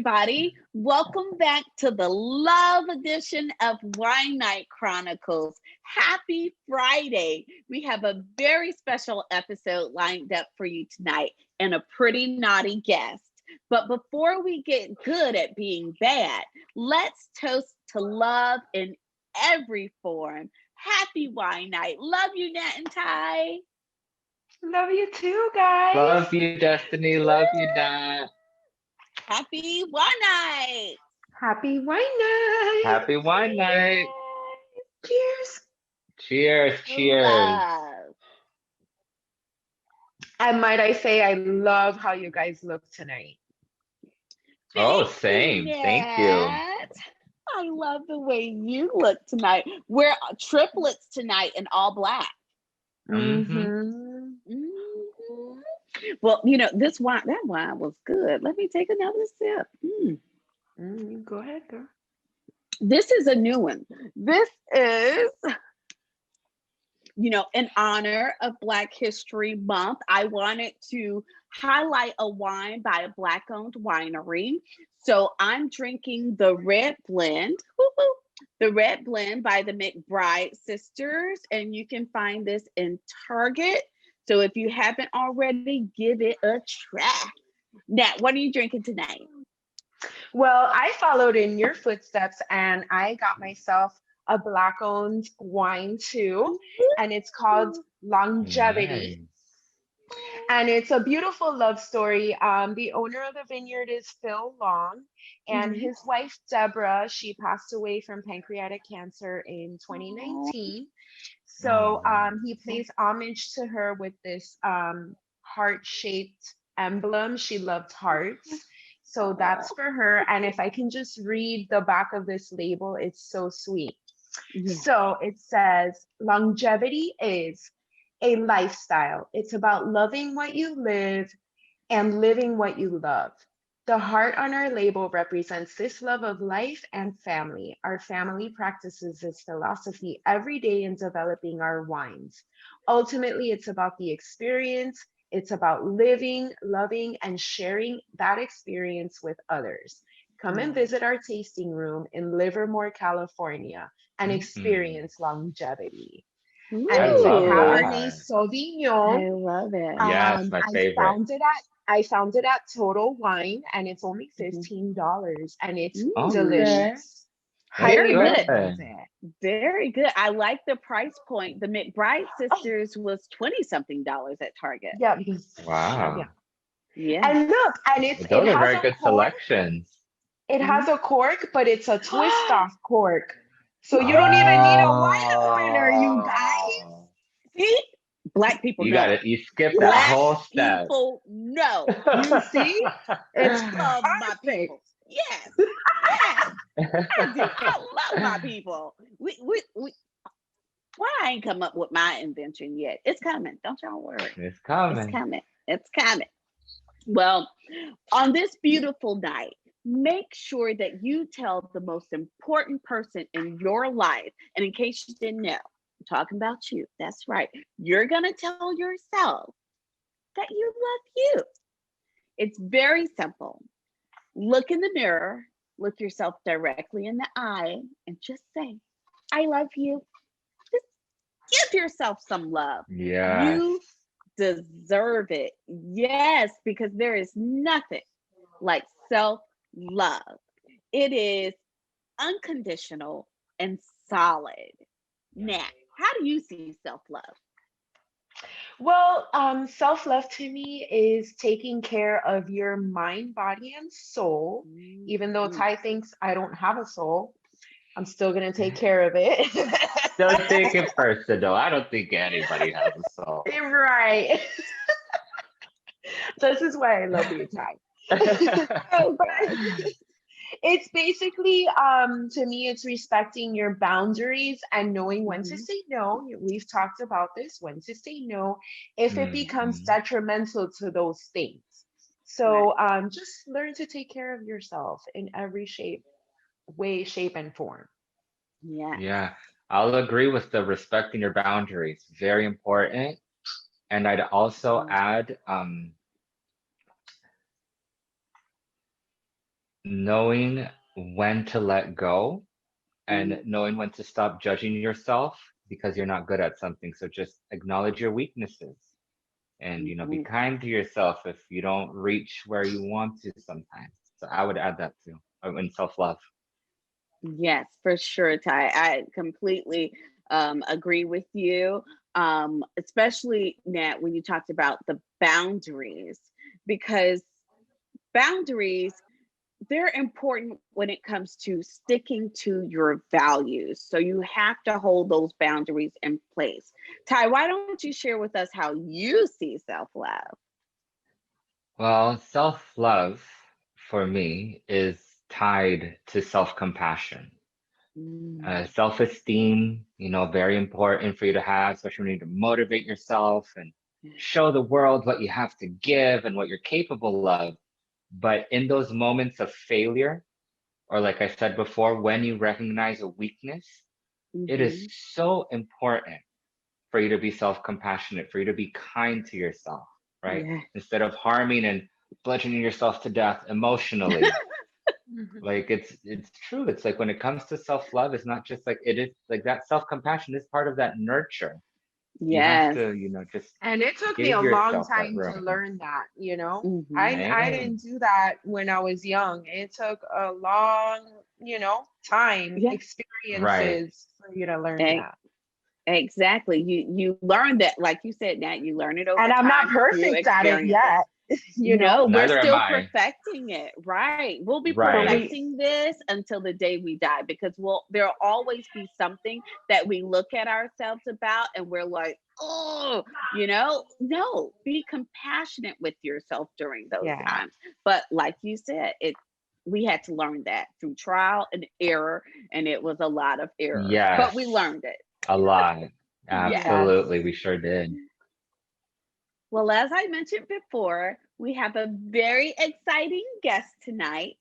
everybody. Welcome back to the love edition of Wine Night Chronicles. Happy Friday. We have a very special episode lined up for you tonight and a pretty naughty guest. But before we get good at being bad, let's toast to love in every form. Happy Wine Night. Love you, Nat and Ty. Love you too, guys. Love you, Destiny. Love you, Nat. Happy Wine Night. Happy wine night. Happy wine night. Cheers. Cheers, cheers. Love. And might I say, I love how you guys look tonight. Oh, Thank you, same. Thank you. Nat. I love the way you look tonight. We're triplets tonight in all black. Mhm. Mhm. Well, this wine, that wine was good. Let me take another sip. Go ahead, girl. This is a new one. This is, in honor of Black History Month. I wanted to highlight a wine by a Black-owned winery. So I'm drinking the Red Blend. Woo-hoo. The Red Blend by the McBride sisters, and you can find this in Target. So if you haven't already, give it a try. Nat, what are you drinking tonight? Well, I followed in your footsteps and I got myself a Black-owned wine too, and it's called Longevity. Nice. And it's a beautiful love story. The owner of the vineyard is Phil Long, and his wife, Deborah, she passed away from pancreatic cancer in 2019. So he pays homage to her with this heart-shaped emblem. She loved hearts. So that's for her. And if I can just read the back of this label, it's so sweet. Yeah. So it says, longevity is a lifestyle. It's about loving what you live and living what you love. The heart on our label represents this love of life and family. Our family practices this philosophy every day in developing our wines. Ultimately, it's about the experience. It's about living, loving, and sharing that experience with others. Come and visit our tasting room in Livermore, California, and experience longevity. And I it's a love Cabernet that. Sauvignon. I love it. Yes, my favorite. I found it at Total Wine, and it's only $15, and it's Oh, delicious. Very Highly good. recommend it. Very good. I like the price point. The McBride sisters was 20-something at Target. Yeah, because wow. Yeah. and look, and it Those are has very a good cork. selections. It has a cork, but it's a twist off cork, so you don't even need a wine opener, you guys. Oh. See? Black people You know. got it. You skipped that Black whole step. people know. You see, it's Love my perfect. people. Yes. Yes. I do. I love my people. Well, I ain't come up with my invention yet. It's coming. Don't y'all worry. It's It's coming. coming. It's coming. Well, on this beautiful night, make sure that you tell the most important person in your life. And in case you didn't know, I'm talking about you. That's right. You're going to tell yourself that you love you. It's very simple. Look in the mirror, look yourself directly in the eye, and just say, I love you. Just give yourself some love. Yes. You deserve it. Yes, because there is nothing like self-love. It is unconditional and solid. Now, how do you see self-love? Well, self-love to me is taking care of your mind, body, and soul. Even though Ty thinks I don't have a soul, I'm still gonna take care of it. Don't take it personal. I don't think anybody has a soul. Right. This is why I love you, Ty. Oh, God. It's basically, to me, it's respecting your boundaries and knowing when to say no. We've talked about this, when to say no if it becomes detrimental to those things. So just learn to take care of yourself in every way, shape, and form. Yeah. Yeah, I'll agree with the respecting your boundaries. Very important. And I'd also add knowing when to let go and knowing when to stop judging yourself because you're not good at something. So just acknowledge your weaknesses and, be kind to yourself if you don't reach where you want to sometimes. So I would add that too, in self-love. Yes, for sure, Ty. I completely agree with you, especially Nat when you talked about the boundaries, because boundaries, they're important when it comes to sticking to your values. So you have to hold those boundaries in place. Ty, why don't you share with us how you see self-love? Well, self-love for me is tied to self-compassion. Mm, Self-esteem, very important for you to have, especially when you need to motivate yourself and show the world what you have to give and what you're capable of. But in those moments of failure, or like I said before, when you recognize a weakness, it is mhm. so important for you to be self-compassionate, for you to be kind to yourself, right? Yeah. Instead of harming and bludgeoning yourself to death emotionally. Like it's true. It's like when it comes to self-love, it's not just like it is like that self-compassion is part of that nurture. You have Yes. to, just And it took me a give long yourself that time to room. learn that, you know. Hmm. I Same. didn't do that when I was young. It took a long, time, Yeah. Right. experiences for you to learn E- that. Exactly. You learn that, like you said, Nat, you learn it over And I'm not time through perfect at it experiences. yet, No, we're Neither am still I. perfecting it. Right. We'll be So Right. we perfecting this until the day we die, because there'll always be something that we look at ourselves about and we're like, oh, no, be compassionate with yourself during those yeah. times. But like you said, we had to learn that through trial and error, and it was a lot of errors, but we Yes. learned it. A lot. Yes. Yes. Absolutely. We sure did. Well, as I mentioned before, we have a very exciting guest tonight.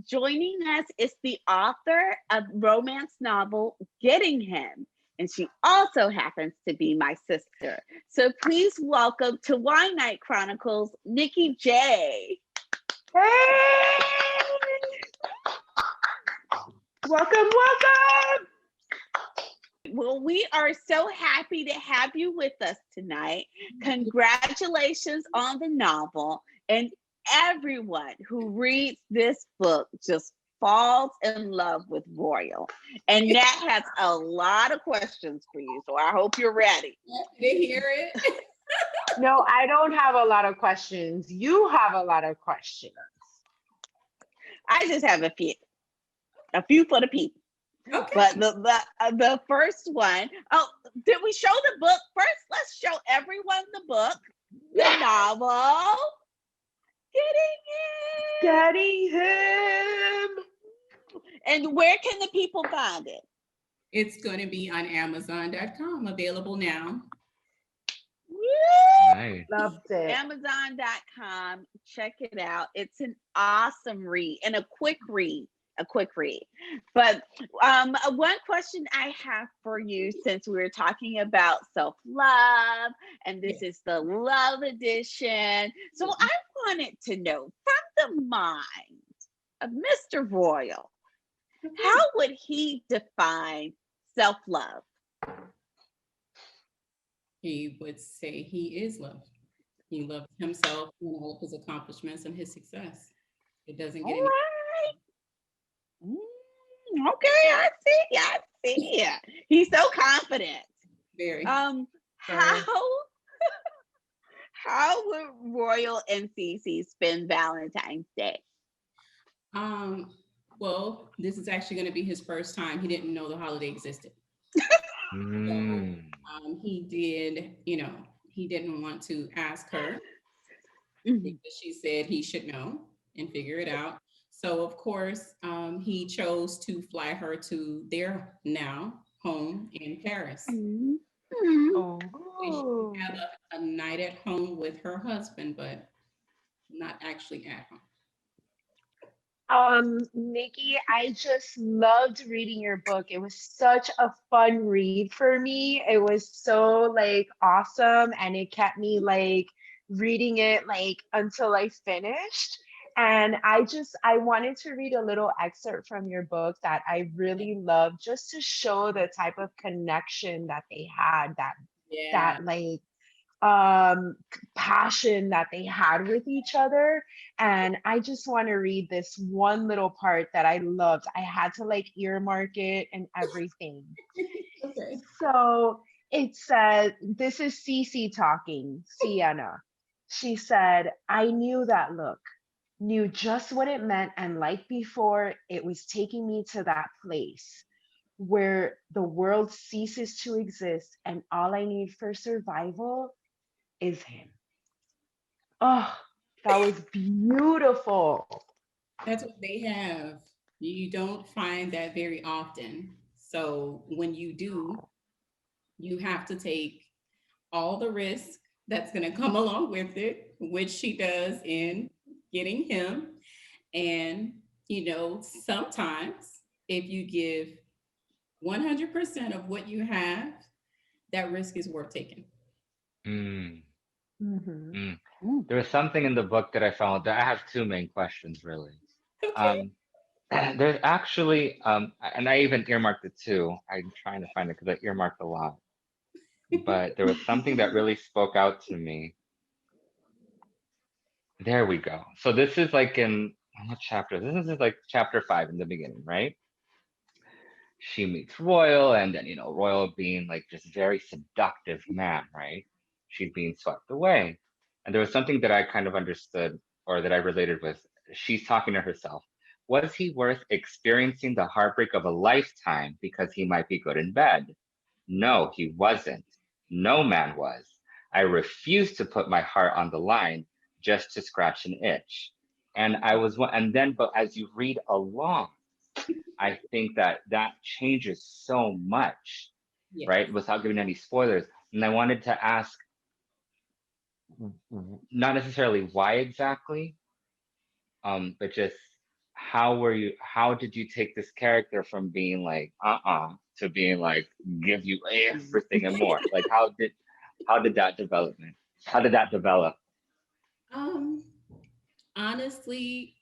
Joining us is the author of romance novel Getting Him, and she also happens to be my sister. So please welcome to Wine Night Chronicles, Nicci Jai. Hey! Welcome, welcome. Well, we are so happy to have you with us tonight. Congratulations on the novel. And everyone who reads this book just falls in love with Royal. And Nat has a lot of questions for you. So I hope you're ready. To hear it. No, I don't have a lot of questions. You have a lot of questions. I just have a few for the people. Okay. But the first one, oh, did we show the book first? Let's show everyone the book, the novel, Getting him. and where can the people find it? It's going to be on Amazon.com, available now. Woo! Nice. Loved it. Amazon.com. Check it out. It's an awesome read and a quick read. But one question I have for you, since we were talking about self-love, and this is the love edition. So I wanted to know, from the mind of Mr. Royal, how would he define self-love? He would say he is loved. He loves himself and all of his accomplishments and his success. It doesn't All get any right. Okay, I see. He's so confident. very. How how would Royal and Cece spend Valentine's Day? Well, this is actually going to be his first time. He didn't know the holiday existed. So Mm. he did, he didn't want to ask her Mhm. because she said he should know and figure it out. So of course, he chose to fly her to their now home in Paris. Mhm. Oh. And she can have a night at home with her husband, but not actually at home. Nikki, I just loved reading your book. It was such a fun read for me. It was so like awesome, and it kept me like reading it like until I finished. And I wanted to read a little excerpt from your book that I really love, just to show the type of connection that they had, Yeah. that like passion that they had with each other. And I just want to read this one little part that I loved. I had to like earmark it and everything. Okay. So it said, this is Cece talking, Sienna. She said, I knew that look, knew just what it meant, and like before, it was taking me to that place where the world ceases to exist and all I need for survival is him. Oh, that was beautiful. That's what they have. You don't find that very often. So when you do, you have to take all the risk that's going to come along with it, which she does in getting him. And, sometimes if you give 100% of what you have, that risk is worth taking. Mm, Mhm. mm. Mm. There was something in the book that I found that I have two main questions really. Okay. Um, there's actually, and I even earmarked it too. I'm trying to find it because I earmarked a lot. But there was something that really spoke out to me. There we go. So this is like in what chapter? This is like chapter 5 in the beginning, right? She meets Royal, and then Royal being like just very seductive man, right? She's being swept away. And there was something that I kind of understood or that I related with. She's talking to herself. Was he worth experiencing the heartbreak of a lifetime because he might be good in bed? No, he wasn't. No man was. I refused to put my heart on the line just to scratch an itch. And and then, but as you read along, I think that that changes so much, Yes. right? Without giving any spoilers. And I wanted to ask, not necessarily why exactly, but just how did you take this character from being like, to being like, give you everything and more? Like, how did how did that develop? Um, Honestly,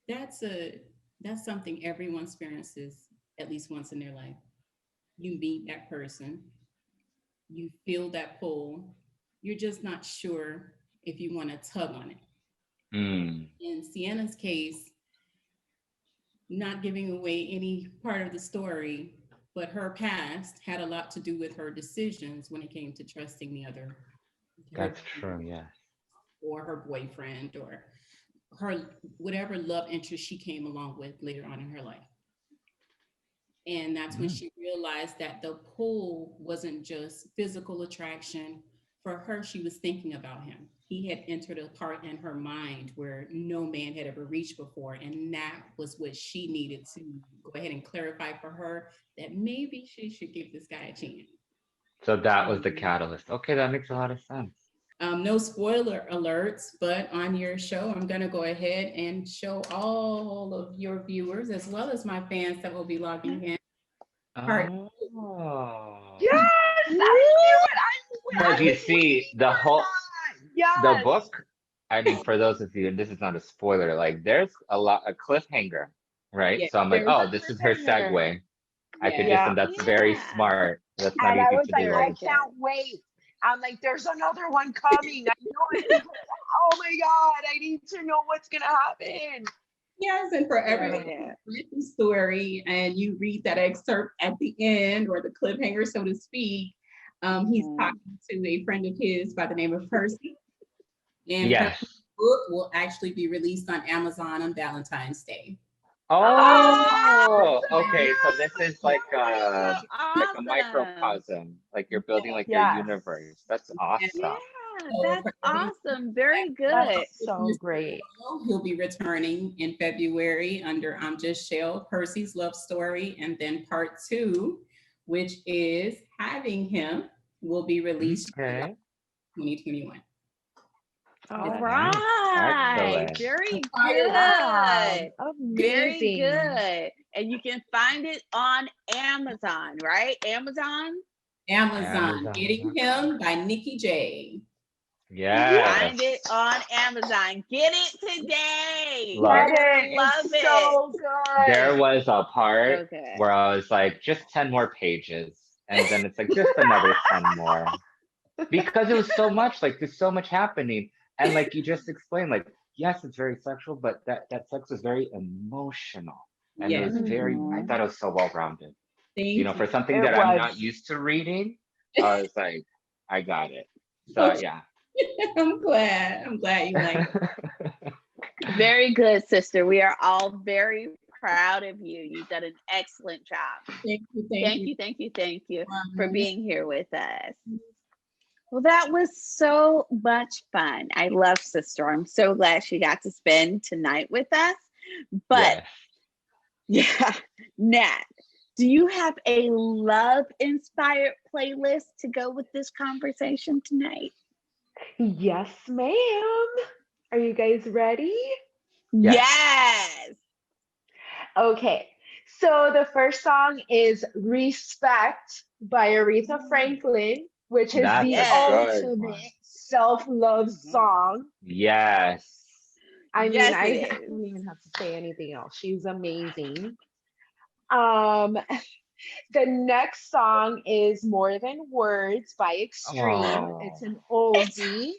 that's that's something everyone experiences at least once in their life. You meet that person, you feel that pull, you're just not sure if you want to tug on it. Mm, In Sienna's case, not giving away any part of the story, but her past had a lot to do with her decisions when it came to trusting the other, her that's true, yes. or her boyfriend or her whatever love interest she came along with later on in her life. And that's when Mm, she realized that the pull wasn't just physical attraction. For her, she was thinking about him. He had entered a part in her mind where no man had ever reached before. And that was what she needed to go ahead and clarify for her, that maybe she should give this guy a chance. so that was the And catalyst. Okay, that makes a lot of sense. no spoiler alerts, but on your show, I'm going to go ahead and show all of your viewers, as well as my fans that will be logging in, part Oh. Yes, Woo! Because I you was see, waiting for that. the Yes. book, I mean, for those of you, and this is not a spoiler, like there's a cliffhanger, right? yeah, So I'm like, There's oh, a this is her cliffhanger. segue. I could yeah. just, Yeah. and that's very Yeah, smart. That's not And I easy was to like, do. I very good. can't wait. I'm like, there's another one coming. I know it. Oh my God, I need to know what's gonna happen. Yes, and for Yeah. everyone who read the story and you read that excerpt at the end or the cliffhanger, so to speak, he's Mhm. talking to a friend of his by the name of Percy. And Percy's Yes. book will actually be released on Amazon on Valentine's Day. Oh, Oh, okay. So this is So like a awesome. microcosm. Like you're building Yeah. like your yes. universe. That's And awesome. Yeah, so that's for everyone awesome. Very That's good. so great. he'll be returning in February under I'm Just Shell, Percy's love story. And then part 2, which is Having Him, will be released July Okay. 2021. All Oh, All right. right. Excellent. Very wow. good. Very Amazing. good. And you can find it on Amazon, right? Amazon? Amazon, Getting Amazon.com. Him by Nicci Jai. Yes. Find it on Amazon. Get it today. Look. You're Get gonna it. love It's it. so good. There was a part So good. where I was like, just 10 more pages. And then it's like, just another 10 more. Because it was so much, like, there's so much happening. And like you just explained, like, yes, it's very sexual, but that sex was very emotional. And it Yes. was very, I Mhm. thought it was so well rounded. You know, Thank for you. something It that I'm was. not used to reading, I was like, I got it. So yeah. I'm glad. I'm glad you like it. Very good, sister. We are all very proud of you. You've done an excellent job. Thank you. Thank you for being here with us. Well, that was so much fun. I love sister. I'm so glad she got to spend tonight with us. But Yes. yeah, Nat, do you have a love inspired playlist to go with this conversation tonight? Yes, ma'am. Are you guys ready? Yes. Okay. So the first song is Respect by Aretha Franklin, which is That's the a good ultimate one. self-love Mhm. song. Yes. I mean, Yes, I it don't is. even have to say anything else. She's amazing. Um, the next song is More Than Words by Extreme. It's Oh. an oldie.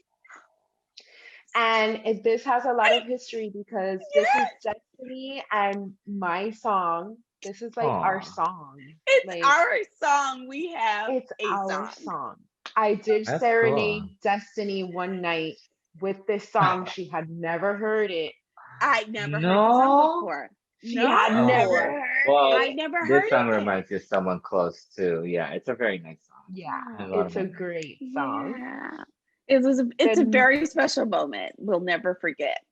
And this has a lot of history because this is Destiny and my song. This is like our Oh. song. It's Like, our song. We have it's a our song. song. I did That's cool. serenade Destiny one night with this song. She had never heard it. I never heard the song No. before. She had never Oh. heard Well, I it. never this heard song it. reminds you of someone close too. Yeah, it's a very nice song. Yeah, There's a lot of it's a memories. great song. Yeah. It's a Then very special moment. We'll never forget.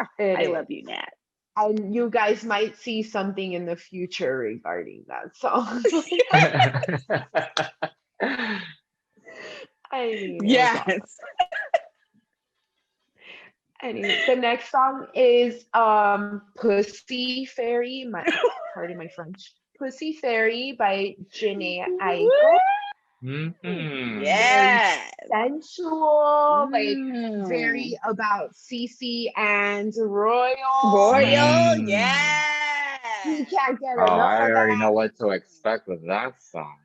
Oh, it I is. love you, Nat. And you guys might see something in the future regarding that song. I mean, it was awesome. Yes. Anyway, the next song is Pussy Fairy, pardon my French. Pussy Fairy by Jhené Aiko. Mhm. Yes. Sensual, like Mm. very about Cece and Royal. Royal, Mm. yes. You can't get Oh, enough I of already know that. what to expect with that song.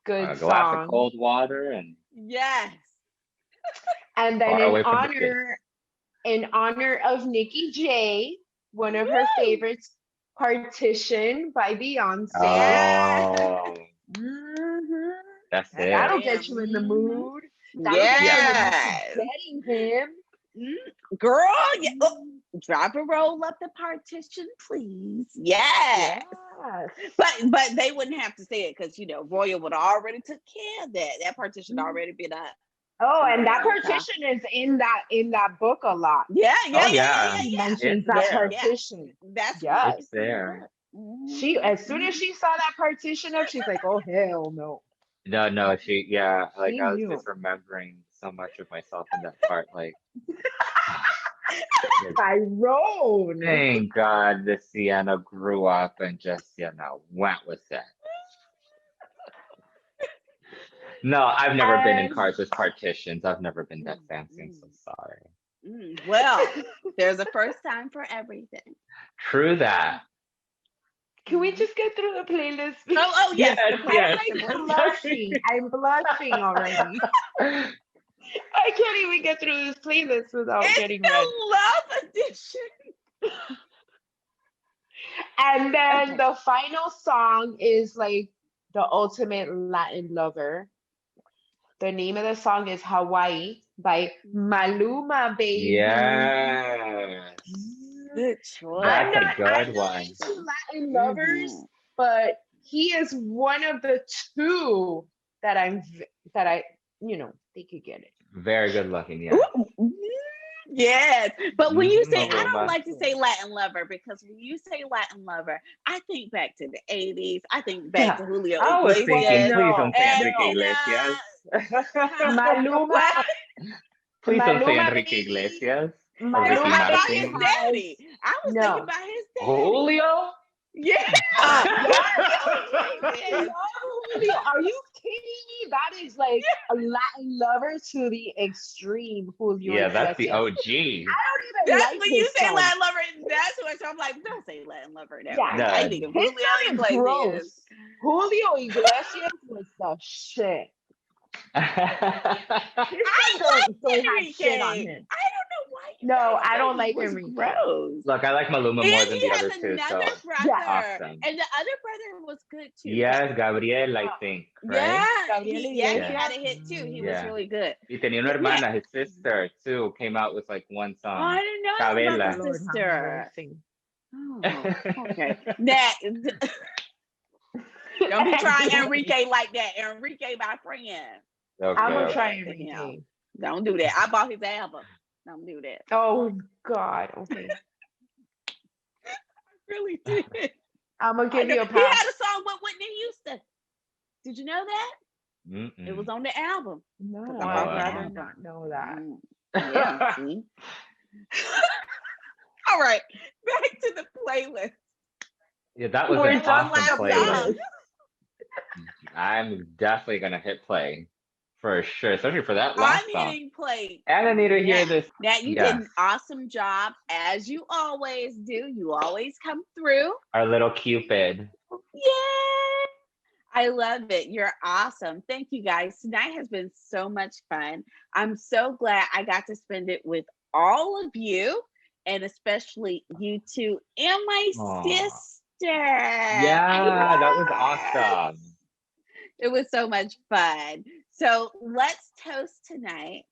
Good A glass of song. cold water and Yes. And then far away from the kids. in honor of Nicci Jai, one of her favorites, Partition by Beyoncé. Oh, Mhm. that's it. That'll get you in the Mhm. mood. That'll get you in the mood Yes. for getting him. Girl, yeah. Oh, drop and roll up the partition, please. Yes. But they wouldn't have to say it because Royal would have already took care of that. That partition already been up. Oh, for and a that long time. partition is in that book a lot. Yeah. Oh yeah, She mentions it's that there. partition. That's Yes. It's there. She, as soon as she saw that partition up, she's like, "Oh hell no!" No, like She I was knew. just remembering so much of myself in that part. Like, Tyrone. thank God the Sienna grew up and just went with it. No, I've never been in cars with partitions. I've never been that fancy. I'm so sorry. Well, there's a first time for everything. True that. Can we just get through the playlist? Oh yes. I'm blushing already. I can't even get through this playlist without getting red. It's the love edition. And then the final song is like the ultimate Latin lover. The name of the song is Hawái by Maluma, baby. Yes. Good choice. That's I'm a not good one. into Latin lovers, but he is one of the two that I they could get it. Very good looking, yeah. Yes, but when you say, I Maluma. don't like to say Latin lover because when you say Latin lover, I think back to the 80s. I think back to Julio I was thinking, Iglesias. please don't say and, Enrique Iglesias. Maluma, Please don't say Maluma, Enrique baby. Iglesias. Or Maluma, Ricky How about baby. his Martin. daddy? I was No. thinking about his daddy. Julio? Yeah. Yes. Yes. Julio, are you kidding me? that is like a Latin lover to the extreme, Julio Yeah, that's the Iglesias. OG. I don't even That's like when his you say song. Latin lover. That's what I'm like. Don't say Latin lover. That Yeah. way. I No. think of His Julio sounded Iglesias. gross. Julio Iglesias was the shit. His I song don't have Enrique. shit on him. I don't know why. You No, guys I don't think he like was Enrique. gross. Look, I like Maluma more And than he the has other two, another so brother, awesome. and the other brother was good too. Yes, Gabriel, I think, Yeah, right? he Gabriel had a Iglesias. hit too. He was Yeah. really good. Y tenía una Yeah. hermana, his sister, too, came out with like one Oh, I song. didn't know Chabela. about the Lord have sister. mercy. Oh, okay. Next. Don't be trying Enrique like that. Enrique, my friend. Okay, I'm gonna okay. try Yeah. Enrique. Don't do that. I bought his album. Don't do that. Oh God. Okay. Really did. I'm gonna I give know. you a He pass. had a song with Whitney Houston. Did you know that? It was on the album. No, 'Cause Oh, I bought I the did album. not know that. Yeah, see? All right, back to the playlist. Yeah, that was We're an done awesome with the playlist. playlist. I'm definitely gonna hit play for sure, especially for that last I'm song. hitting play. And I need to hear now. this. Now, you did an awesome job, as you always do. You always come through. Our little Cupid. Yay! I love it. You're awesome. Thank you guys. Tonight has been so much fun. I'm so glad I got to spend it with all of you, and especially you two and my Aw. sister. Yeah, that was awesome. It was so much fun. So let's toast tonight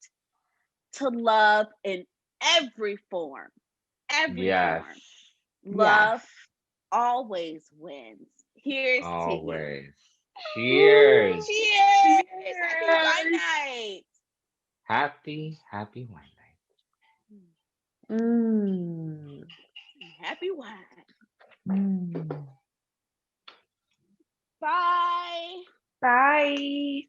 to love in every form. Every Yes, form. Love Yes. always wins. Here's to you. always. Cheers. Cheers! Happy wine night. Happy wine night. Mm. Happy wine. Mm. Bye. Bye.